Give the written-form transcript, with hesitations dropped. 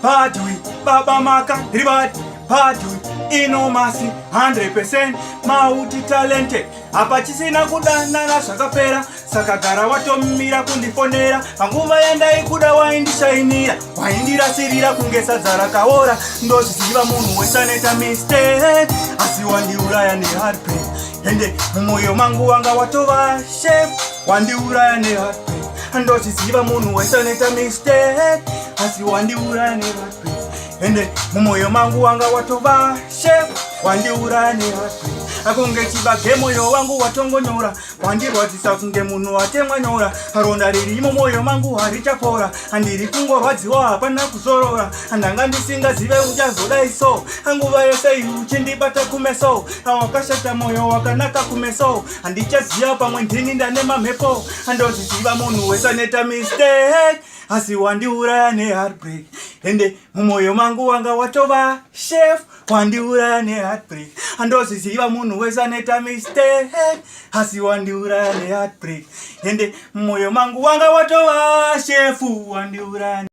Padui, Baba Maka, Ribad, Padui, Inomasi, 100%, mauti talented. Apachisina kudana na sakapera, sakagara watomira kundifonera, panguva yenda ikuda waindishainira, waindira sirira kungesa zara kaora, ndozi siva munu wesaneta mistake, asi wandi uraya ni heartbreak, ende mumoyo mangu wanga watova chef, wandi uraya ni heartbreak, ndozi siva munu wesaneta mistake, asi wandi uraya ni heartbreak, ende mumoyo mangu wanga watova chef, wandi uraya ni heartbreak. Akunge chibage moyo wangu watongonyora, wandirwadzisa kunge munhu watemwanyora, ronda ririmo moyo mangu harichapora, handiri kungorwadziwa hapana kuzorora, handanga ndisingazive uchazodai so, anguva yose uchindibata kumeso, awakashata moyo wakanaka kumeso, handichaziva pamwe ndini ndane mamhepo, handoziziva munhu wesaneta mistake, asi wandiuraya neheartbreak, ende mumoyo mangu wanga watova chef, wandiuraya neheartbreak, handoziziva munhu wesaneta mistake, asi wandiuraya neheartbreak, ende mumoyo mangu wanga watova chef, wandiuraya